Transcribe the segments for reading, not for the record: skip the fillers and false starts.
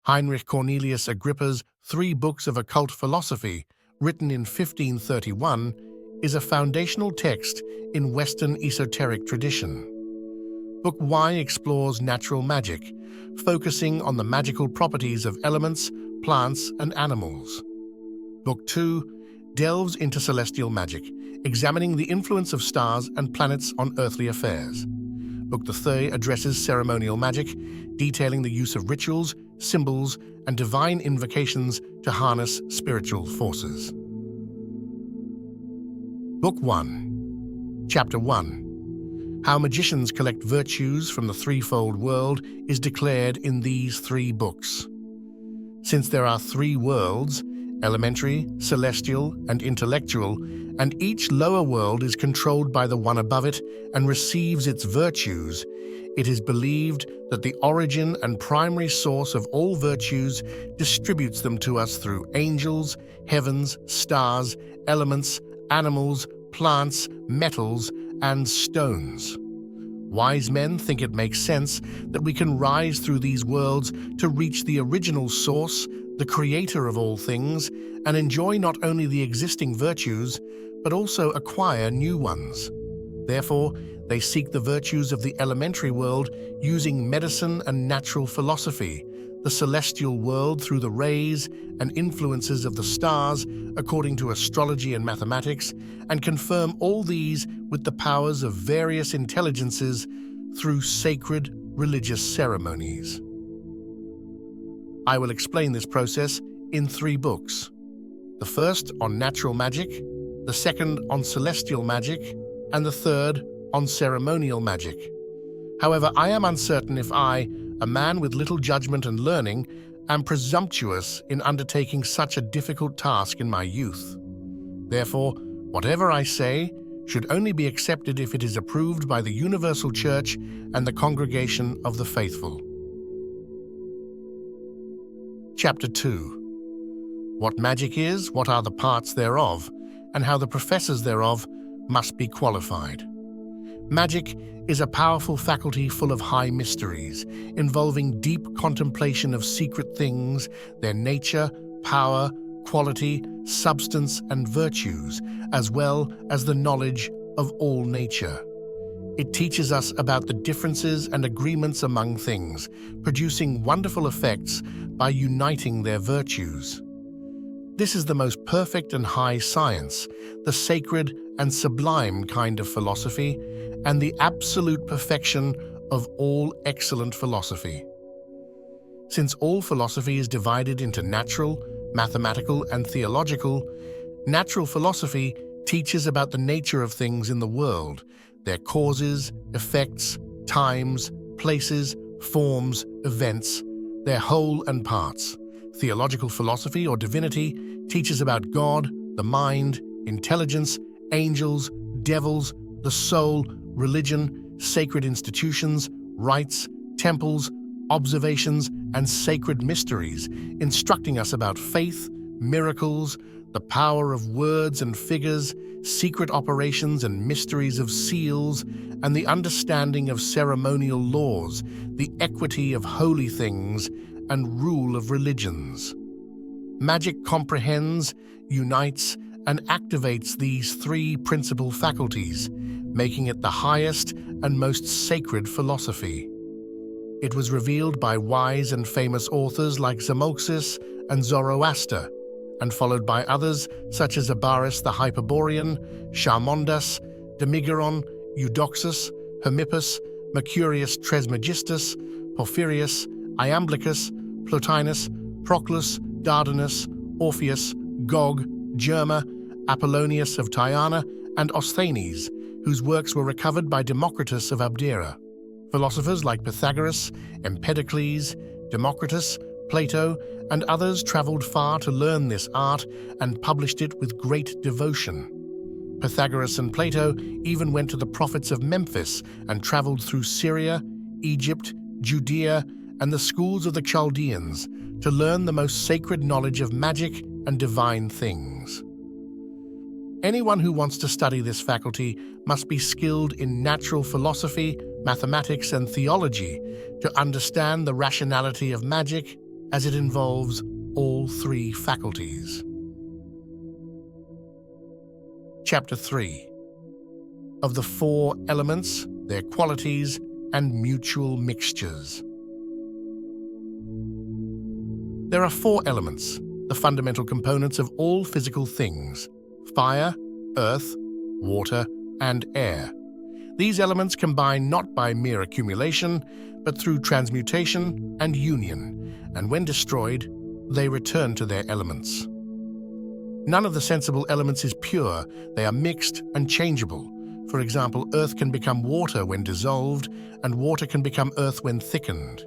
Heinrich Cornelius Agrippa's 3 Books of Occult Philosophy, written in 1531, is a foundational text in Western esoteric tradition. Book 1 explores natural magic, focusing on the magical properties of elements, plants, and animals. Book 2 delves into celestial magic, examining the influence of stars and planets on earthly affairs. Book 3 addresses ceremonial magic, detailing the use of rituals, symbols, and divine invocations to harness spiritual forces. Book 1. Chapter 1. How magicians collect virtues from the threefold world is declared in these 3 books. Since there are 3 worlds, elementary, celestial, and intellectual, and each lower world is controlled by the one above it and receives its virtues, it is believed that the origin and primary source of all virtues distributes them to us through angels, heavens, stars, elements, animals, plants, metals, and stones. Wise men think it makes sense that we can rise through these worlds to reach the original source, the creator of all things, and enjoy not only the existing virtues, but also acquire new ones. Therefore, they seek the virtues of the elementary world using medicine and natural philosophy, the celestial world through the rays and influences of the stars according to astrology and mathematics, and confirm all these with the powers of various intelligences through sacred religious ceremonies. I will explain this process in 3 books. The first on natural magic, the second on celestial magic, and the third on ceremonial magic. However, I am uncertain if I, a man with little judgment and learning, am presumptuous in undertaking such a difficult task in my youth. Therefore, whatever I say should only be accepted if it is approved by the Universal Church and the Congregation of the Faithful. Chapter 2. What magic is, what are the parts thereof, and how the professors thereof must be qualified. Magic is a powerful faculty full of high mysteries, involving deep contemplation of secret things, their nature, power, quality, substance, and virtues, as well as the knowledge of all nature. It teaches us about the differences and agreements among things, producing wonderful effects by uniting their virtues. This is the most perfect and high science, the sacred and sublime kind of philosophy, and the absolute perfection of all excellent philosophy. Since all philosophy is divided into natural, mathematical, and theological, natural philosophy teaches about the nature of things in the world, their causes, effects, times, places, forms, events, their whole and parts. Theological philosophy or divinity teaches about God, the mind, intelligence, angels, devils, the soul, religion, sacred institutions, rites, temples, observations, and sacred mysteries, instructing us about faith, miracles, the power of words and figures, secret operations and mysteries of seals, and the understanding of ceremonial laws, the equity of holy things, and rule of religions. Magic comprehends, unites, and activates these 3 principal faculties, making it the highest and most sacred philosophy. It was revealed by wise and famous authors like Zamolxis and Zoroaster, and followed by others such as Abaris the Hyperborean, Charmondas, Demigeron, Eudoxus, Hermippus, Mercurius Trismegistus, Porphyrius, Iamblichus, Plotinus, Proclus, Dardanus, Orpheus, Gog, Germa, Apollonius of Tyana, and Osthenes, whose works were recovered by Democritus of Abdera. Philosophers like Pythagoras, Empedocles, Democritus, Plato, and others traveled far to learn this art and published it with great devotion. Pythagoras and Plato even went to the prophets of Memphis and traveled through Syria, Egypt, Judea, and the schools of the Chaldeans to learn the most sacred knowledge of magic and divine things. Anyone who wants to study this faculty must be skilled in natural philosophy, mathematics, and theology to understand the rationality of magic, as it involves all three faculties. Chapter 3. Of the four elements, their qualities, and mutual mixtures. There are four elements, the fundamental components of all physical things: fire, earth, water, and air. These elements combine not by mere accumulation, but through transmutation and union, and when destroyed, they return to their elements. None of the sensible elements is pure. They are mixed and changeable. For example, earth can become water when dissolved, and water can become earth when thickened.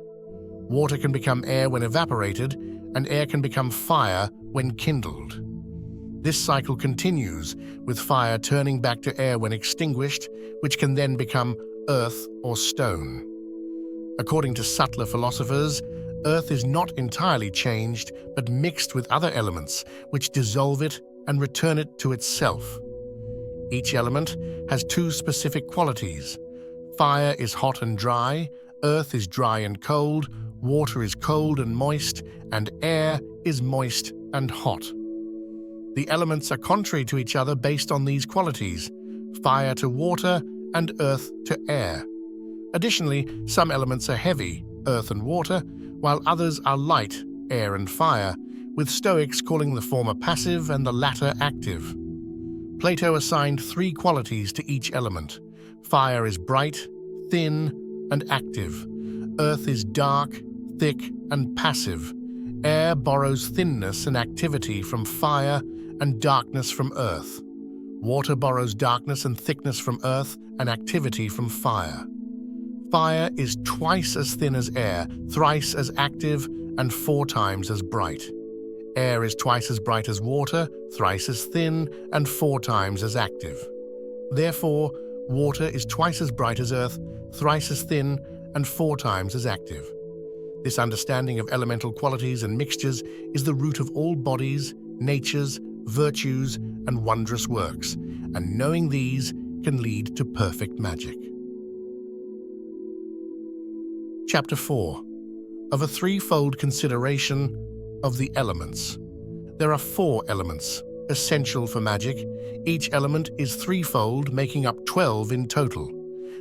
Water can become air when evaporated, and air can become fire when kindled. This cycle continues, with fire turning back to air when extinguished, which can then become earth or stone. According to subtler philosophers, earth is not entirely changed, but mixed with other elements, which dissolve it and return it to itself. Each element has two specific qualities. Fire is hot and dry, earth is dry and cold, water is cold and moist, and air is moist and hot. The elements are contrary to each other based on these qualities: fire to water and earth to air. Additionally, some elements are heavy, earth and water, while others are light, air and fire, with Stoics calling the former passive and the latter active. Plato assigned three qualities to each element. Fire is bright, thin, and active. Earth is dark, thick, and passive. Air borrows thinness and activity from fire and darkness from earth. Water borrows darkness and thickness from earth and activity from fire. Fire is twice as thin as air, thrice as active, and 4 times as bright. Air is twice as bright as water, thrice as thin, and 4 times as active. Therefore, water is twice as bright as earth, thrice as thin, and 4 times as active. This understanding of elemental qualities and mixtures is the root of all bodies, natures, virtues, and wondrous works, and knowing these can lead to perfect magic. Chapter 4. Of a threefold consideration of the elements. There are 4 elements, essential for magic. Each element is threefold, making up 12 in total.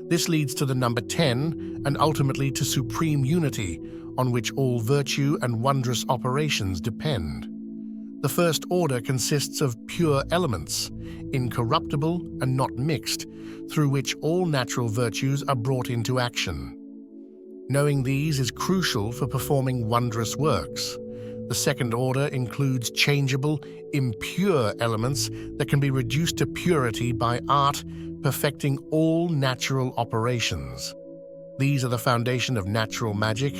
This leads to the number 10 and ultimately to supreme unity, on which all virtue and wondrous operations depend. The first order consists of pure elements, incorruptible and not mixed, through which all natural virtues are brought into action. Knowing these is crucial for performing wondrous works. The second order includes changeable, impure elements that can be reduced to purity by art, perfecting all natural operations. These are the foundation of natural magic.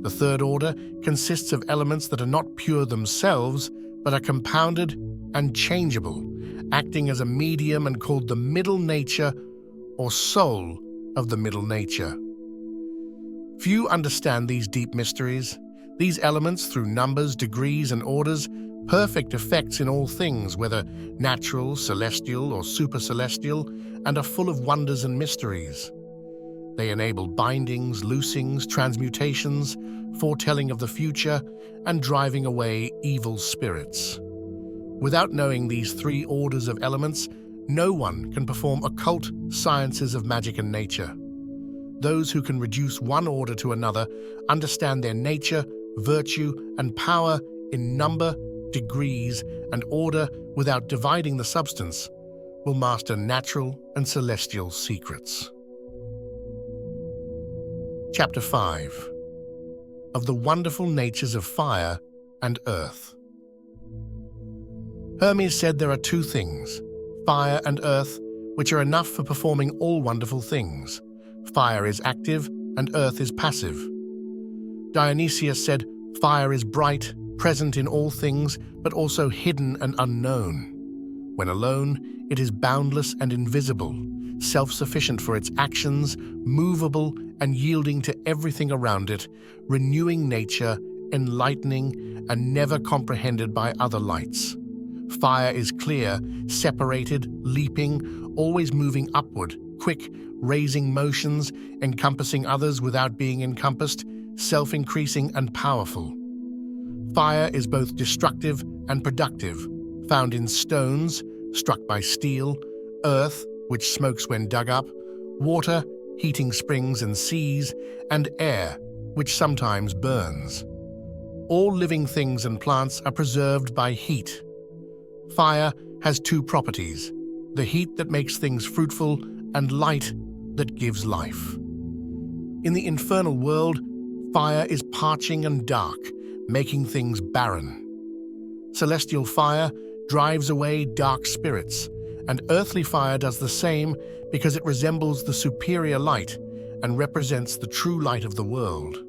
The third order consists of elements that are not pure themselves, but are compounded and changeable, acting as a medium and called the middle nature or soul of the middle nature. Few understand these deep mysteries. These elements, through numbers, degrees, and orders, perfect effects in all things, whether natural, celestial, or supercelestial, and are full of wonders and mysteries. They enable bindings, loosings, transmutations, foretelling of the future, and driving away evil spirits. Without knowing these 3 orders of elements, no one can perform occult sciences of magic and nature. Those who can reduce one order to another, understand their nature, virtue, and power in number, degrees, and order without dividing the substance, will master natural and celestial secrets. Chapter 5. Of the wonderful natures of fire and earth. Hermes said there are 2 things, fire and earth, which are enough for performing all wonderful things. Fire is active and earth is passive. Dionysius said, fire is bright, present in all things, but also hidden and unknown. When alone, it is boundless and invisible, self-sufficient for its actions, movable and yielding to everything around it, renewing nature, enlightening, and never comprehended by other lights. Fire is clear, separated, leaping, always moving upward, quick, raising motions, encompassing others without being encompassed, self-increasing and powerful. Fire is both destructive and productive, found in stones, struck by steel, earth, which smokes when dug up, water, heating springs and seas, and air, which sometimes burns. All living things and plants are preserved by heat. Fire has two properties: the heat that makes things fruitful and light that gives life. In the infernal world, fire is parching and dark, making things barren. Celestial fire drives away dark spirits, and earthly fire does the same because it resembles the superior light and represents the true light of the world.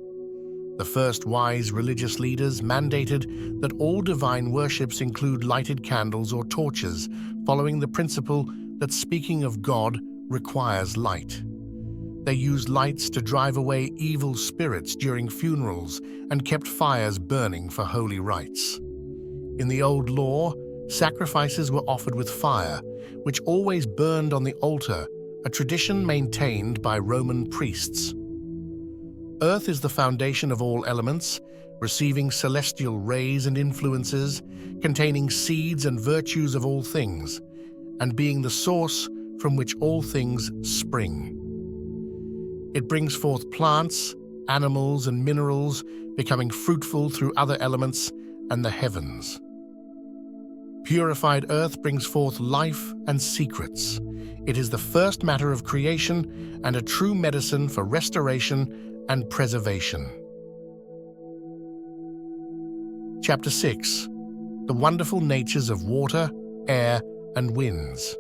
The first wise religious leaders mandated that all divine worships include lighted candles or torches, following the principle that speaking of God requires light. They used lights to drive away evil spirits during funerals and kept fires burning for holy rites. In the Old Law, sacrifices were offered with fire, which always burned on the altar, a tradition maintained by Roman priests. Earth is the foundation of all elements, receiving celestial rays and influences, containing seeds and virtues of all things, and being the source from which all things spring. It brings forth plants, animals, and minerals, becoming fruitful through other elements and the heavens. Purified earth brings forth life and secrets. It is the first matter of creation and a true medicine for restoration and preservation. Chapter 6. The wonderful natures of water, air, and winds.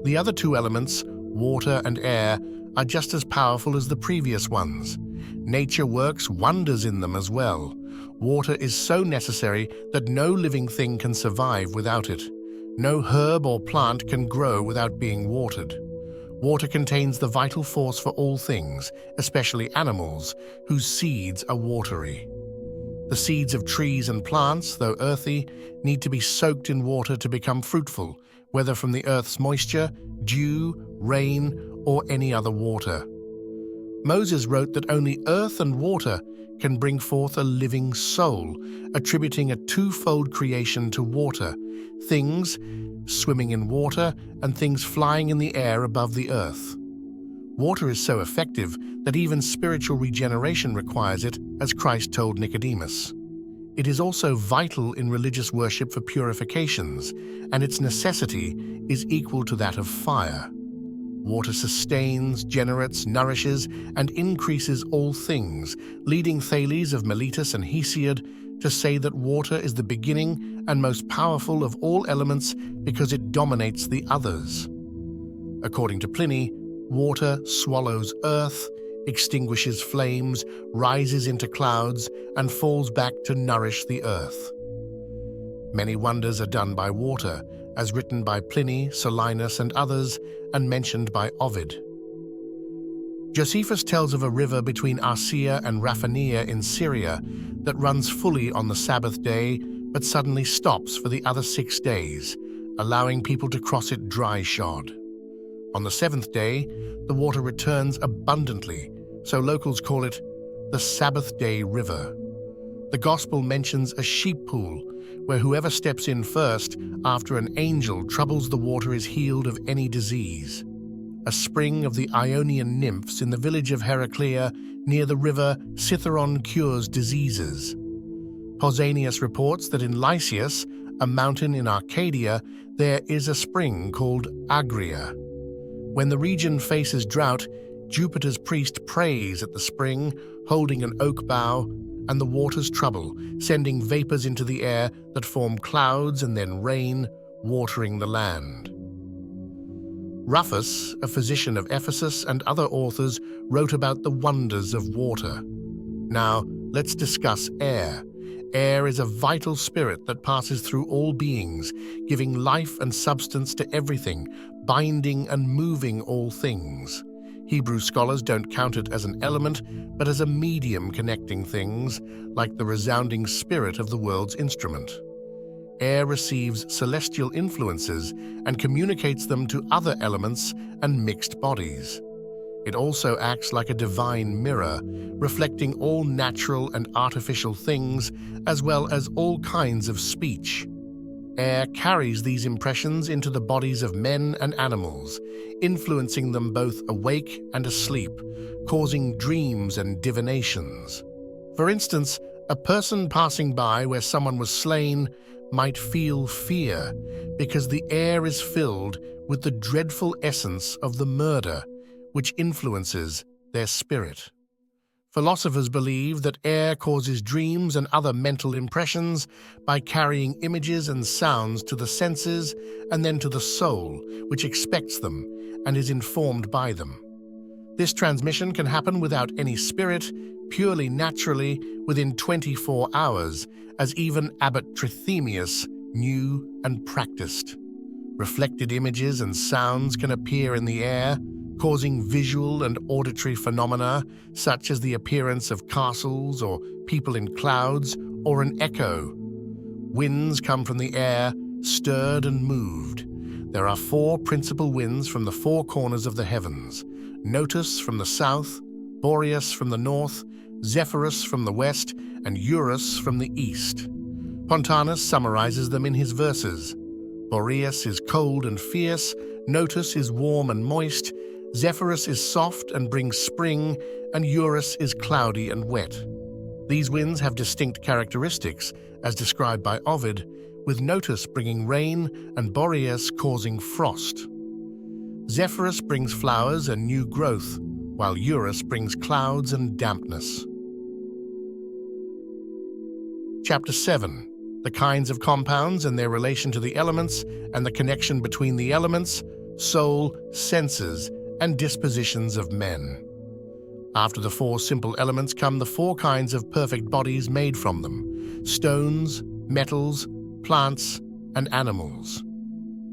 The other two elements, water and air, are just as powerful as the previous ones. Nature works wonders in them as well. Water is so necessary that no living thing can survive without it. No herb or plant can grow without being watered. Water contains the vital force for all things, especially animals, whose seeds are watery. The seeds of trees and plants, though earthy, need to be soaked in water to become fruitful, whether from the earth's moisture, dew, rain, or any other water. Moses wrote that only earth and water can bring forth a living soul, attributing a twofold creation to water: things swimming in water and things flying in the air above the earth. Water is so effective that even spiritual regeneration requires it, as Christ told Nicodemus. It is also vital in religious worship for purifications, and its necessity is equal to that of fire. Water sustains, generates, nourishes, and increases all things, leading Thales of Miletus and Hesiod to say that water is the beginning and most powerful of all elements because it dominates the others. According to Pliny, water swallows earth, extinguishes flames, rises into clouds, and falls back to nourish the earth. Many wonders are done by water, as written by Pliny, Solinus, and others, and mentioned by Ovid. Josephus tells of a river between Arsia and Raphania in Syria that runs fully on the Sabbath day, but suddenly stops for the other 6 days, allowing people to cross it dry-shod. On the 7th day, the water returns abundantly, so locals call it the Sabbath Day River. The Gospel mentions a sheep pool, where whoever steps in first after an angel troubles the water is healed of any disease. A spring of the Ionian nymphs in the village of Heraclea near the river Citharon cures diseases. Pausanias reports that in Lysias, a mountain in Arcadia, there is a spring called Agria. When the region faces drought, Jupiter's priest prays at the spring, holding an oak bough, and the waters trouble, sending vapors into the air that form clouds and then rain, watering the land. Rufus, a physician of Ephesus, and other authors wrote about the wonders of water. Now, let's discuss air. Air is a vital spirit that passes through all beings, giving life and substance to everything, binding and moving all things. Hebrew scholars don't count it as an element, but as a medium connecting things, like the resounding spirit of the world's instrument. Air receives celestial influences and communicates them to other elements and mixed bodies. It also acts like a divine mirror, reflecting all natural and artificial things, as well as all kinds of speech. Air carries these impressions into the bodies of men and animals, influencing them both awake and asleep, causing dreams and divinations. For instance, a person passing by where someone was slain might feel fear because the air is filled with the dreadful essence of the murder, which influences their spirit. Philosophers believe that air causes dreams and other mental impressions by carrying images and sounds to the senses and then to the soul, which expects them and is informed by them. This transmission can happen without any spirit, purely naturally, within 24 hours, as even Abbot Trithemius knew and practiced. Reflected images and sounds can appear in the air, causing visual and auditory phenomena such as the appearance of castles or people in clouds or an echo. Winds come from the air, stirred and moved. There are 4 principal winds from the 4 corners of the heavens: Notus from the south, Boreas from the north, Zephyrus from the west, and Eurus from the east. Pontanus summarizes them in his verses. Boreas is cold and fierce, Notus is warm and moist, Zephyrus is soft and brings spring, and Eurus is cloudy and wet. These winds have distinct characteristics, as described by Ovid, with Notus bringing rain and Boreas causing frost. Zephyrus brings flowers and new growth, while Eurus brings clouds and dampness. Chapter 7. The kinds of compounds and their relation to the elements, and the connection between the elements, soul, senses, and dispositions of men. After the 4 simple elements come the 4 kinds of perfect bodies made from them: stones, metals, plants, and animals.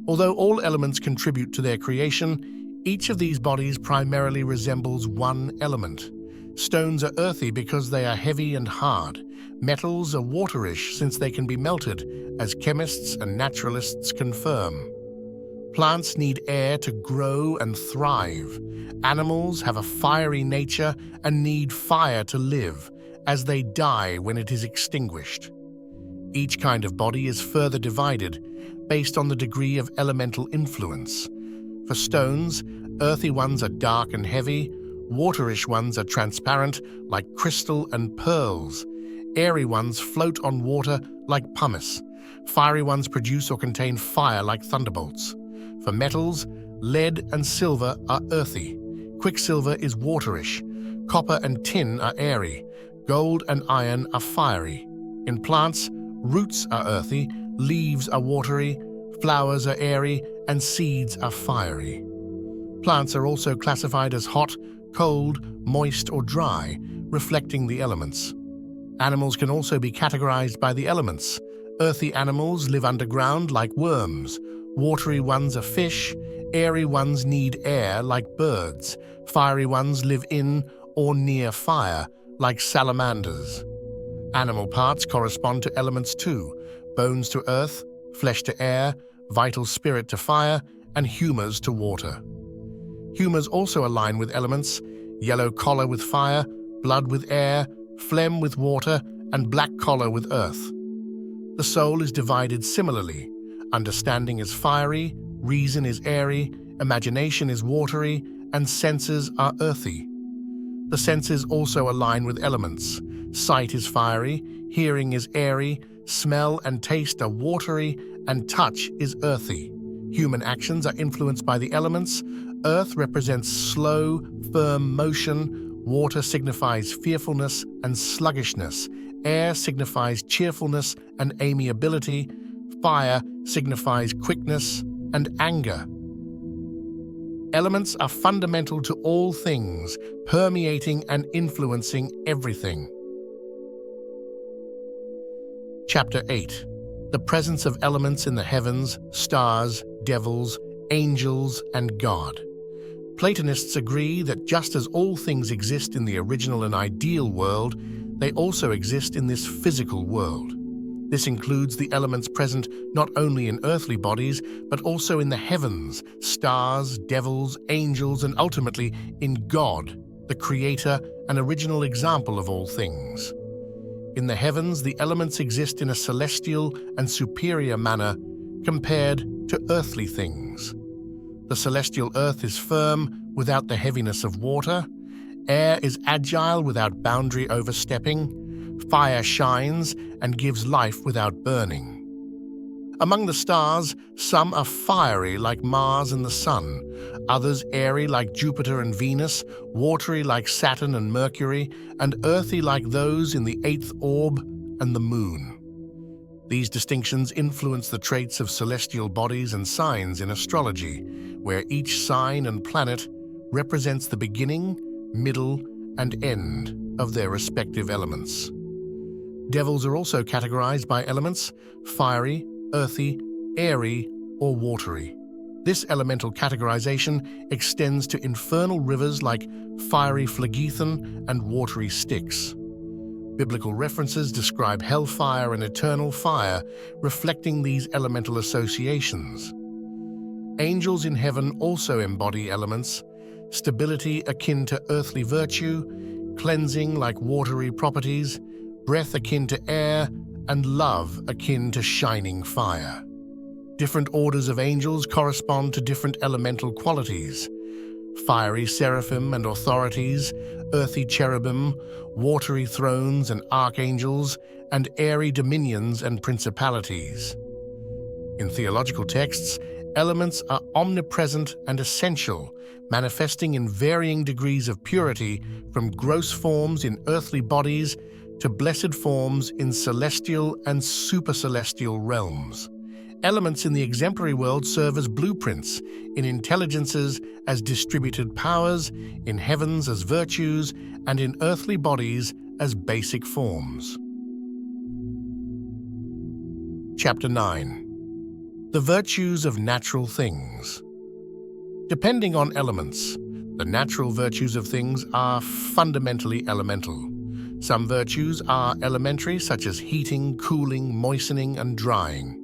Although all elements contribute to their creation, each of these bodies primarily resembles one element. Stones are earthy because they are heavy and hard. Metals are waterish since they can be melted, as chemists and naturalists confirm. Plants need air to grow and thrive. Animals have a fiery nature and need fire to live, as they die when it is extinguished. Each kind of body is further divided based on the degree of elemental influence. For stones, earthy ones are dark and heavy, waterish ones are transparent like crystal and pearls, airy ones float on water like pumice, fiery ones produce or contain fire like thunderbolts. For metals, lead and silver are earthy, quicksilver is waterish, copper and tin are airy, gold and iron are fiery. In plants, roots are earthy, leaves are watery, flowers are airy, and seeds are fiery. Plants are also classified as hot, cold, moist, or dry, reflecting the elements. Animals can also be categorized by the elements. Earthy animals live underground like worms. Watery ones are fish. Airy ones need air like birds. Fiery ones live in or near fire like salamanders. Animal parts correspond to elements too: bones to earth, flesh to air, vital spirit to fire, and humors to water. Humors also align with elements: yellow collar with fire, blood with air, phlegm with water, and black collar with earth. The soul is divided similarly. Understanding is fiery, reason is airy, imagination is watery, and senses are earthy. The senses also align with elements. Sight is fiery, hearing is airy, smell and taste are watery, and touch is earthy. Human actions are influenced by the elements. Earth represents slow, firm motion. Water signifies fearfulness and sluggishness. Air signifies cheerfulness and amiability. Fire signifies quickness and anger. Elements are fundamental to all things, permeating and influencing everything. Chapter 8. The presence of elements in the heavens, stars, devils, angels, and God. Platonists agree that just as all things exist in the original and ideal world, they also exist in this physical world. This includes the elements present not only in earthly bodies, but also in the heavens, stars, devils, angels, and ultimately in God, the creator and original example of all things. In the heavens, the elements exist in a celestial and superior manner compared to earthly things. The celestial earth is firm without the heaviness of water, air is agile without boundary overstepping, fire shines and gives life without burning. Among the stars, some are fiery like Mars and the Sun, others airy like Jupiter and Venus, watery like Saturn and Mercury, and earthy like those in the eighth orb and the Moon. These distinctions influence the traits of celestial bodies and signs in astrology, where each sign and planet represents the beginning, middle, and end of their respective elements. Devils are also categorized by elements: fiery, earthy, airy, or watery. This elemental categorization extends to infernal rivers like fiery Phlegethon and watery Styx. Biblical references describe hellfire and eternal fire, reflecting these elemental associations. Angels in heaven also embody elements: stability akin to earthly virtue, cleansing like watery properties, breath akin to air, and love akin to shining fire. Different orders of angels correspond to different elemental qualities: fiery seraphim and authorities, earthy cherubim, watery thrones and archangels, and airy dominions and principalities. In theological texts, elements are omnipresent and essential, manifesting in varying degrees of purity, from gross forms in earthly bodies to blessed forms in celestial and supercelestial realms. Elements in the exemplary world serve as blueprints, in intelligences as distributed powers, in heavens as virtues, and in earthly bodies as basic forms. Chapter 9. The Virtues of Natural Things. Depending on elements, the natural virtues of things are fundamentally elemental. Some virtues are elementary, such as heating, cooling, moistening, and drying.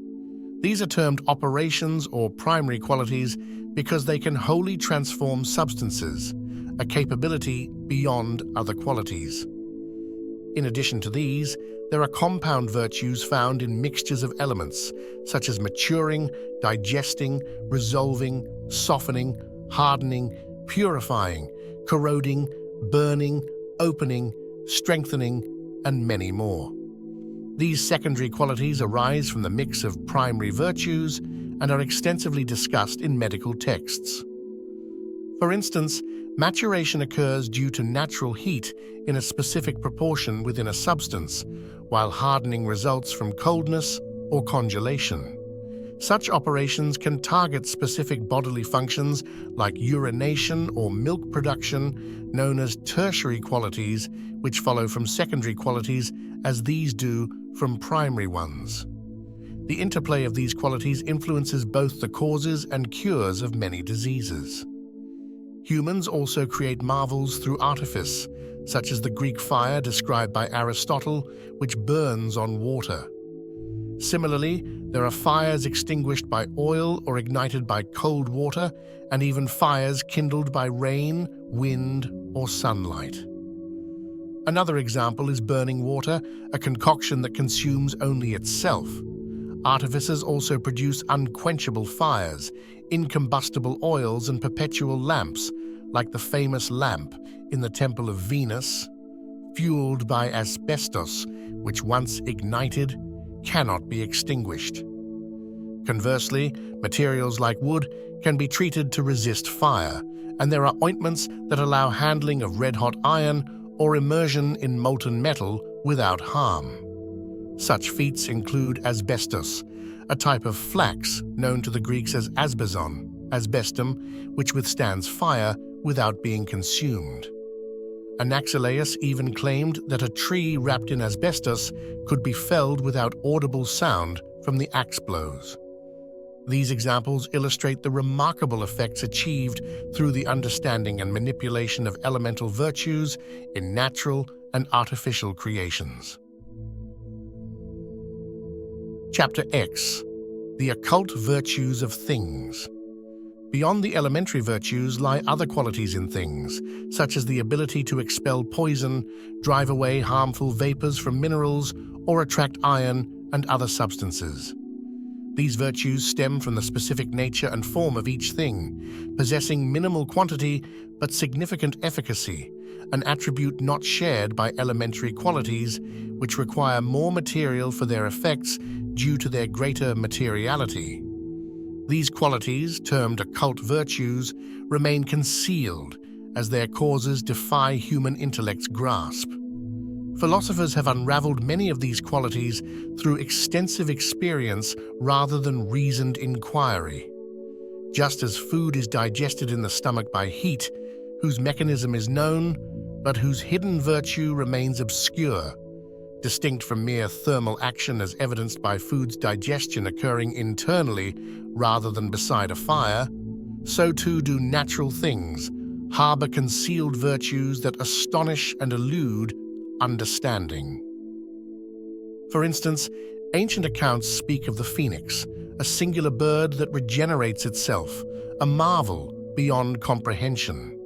These are termed operations or primary qualities because they can wholly transform substances, a capability beyond other qualities. In addition to these, there are compound virtues found in mixtures of elements, such as maturing, digesting, resolving, softening, hardening, purifying, corroding, burning, opening, strengthening, and many more. These secondary qualities arise from the mix of primary virtues and are extensively discussed in medical texts. For instance, maturation occurs due to natural heat in a specific proportion within a substance, while hardening results from coldness or congelation. Such operations can target specific bodily functions like urination or milk production, known as tertiary qualities, which follow from secondary qualities as these do from primary ones. The interplay of these qualities influences both the causes and cures of many diseases. Humans also create marvels through artifice, such as the Greek fire described by Aristotle, which burns on water. Similarly, there are fires extinguished by oil or ignited by cold water, and even fires kindled by rain, wind, or sunlight. Another example is burning water, a concoction that consumes only itself. Artificers also produce unquenchable fires, incombustible oils, and perpetual lamps, like the famous lamp in the Temple of Venus, fueled by asbestos, which once ignited cannot be extinguished. Conversely, materials like wood can be treated to resist fire, and there are ointments that allow handling of red-hot iron or immersion in molten metal without harm. Such feats include asbestos, a type of flax known to the Greeks as asbeston, asbestum, which withstands fire without being consumed. Anaxilaus even claimed that a tree wrapped in asbestos could be felled without audible sound from the axe blows. These examples illustrate the remarkable effects achieved through the understanding and manipulation of elemental virtues in natural and artificial creations. Chapter X: The Occult Virtues of Things. Beyond the elementary virtues lie other qualities in things, such as the ability to expel poison, drive away harmful vapors from minerals, or attract iron and other substances. These virtues stem from the specific nature and form of each thing, possessing minimal quantity but significant efficacy, an attribute not shared by elementary qualities, which require more material for their effects due to their greater materiality. These qualities, termed occult virtues, remain concealed as their causes defy human intellect's grasp. Philosophers have unraveled many of these qualities through extensive experience rather than reasoned inquiry. Just as food is digested in the stomach by heat, whose mechanism is known, but whose hidden virtue remains obscure, distinct from mere thermal action as evidenced by food's digestion occurring internally rather than beside a fire, so too do natural things harbor concealed virtues that astonish and elude understanding. For instance, ancient accounts speak of the phoenix, a singular bird that regenerates itself, a marvel beyond comprehension.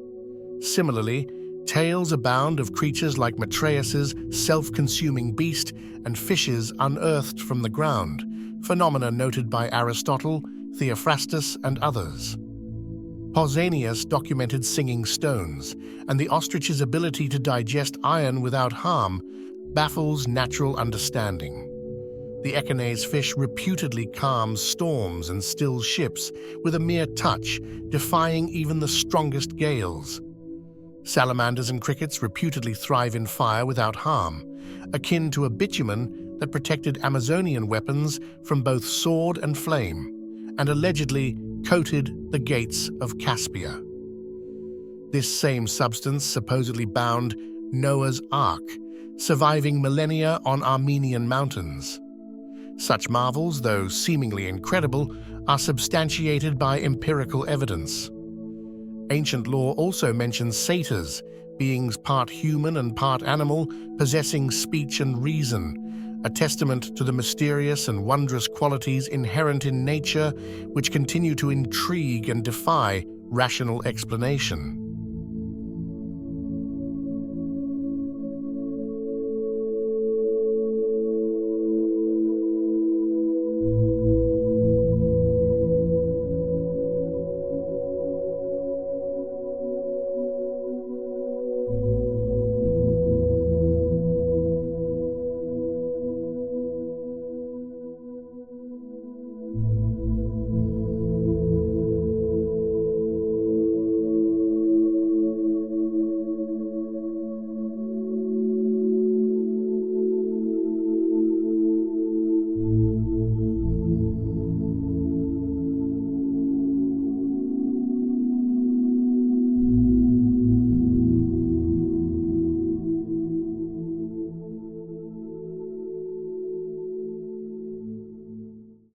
Similarly, tales abound of creatures like Matreus's self-consuming beast and fishes unearthed from the ground, phenomena noted by Aristotle, Theophrastus, and others. Pausanias documented singing stones, and the ostrich's ability to digest iron without harm baffles natural understanding. The Echinus fish reputedly calms storms and stills ships with a mere touch, defying even the strongest gales. Salamanders and crickets reputedly thrive in fire without harm, akin to a bitumen that protected Amazonian weapons from both sword and flame, and allegedly coated the gates of Caspia. This same substance supposedly bound Noah's Ark, surviving millennia on Armenian mountains. Such marvels, though seemingly incredible, are substantiated by empirical evidence. Ancient lore also mentions satyrs, beings part human and part animal, possessing speech and reason, a testament to the mysterious and wondrous qualities inherent in nature which continue to intrigue and defy rational explanation.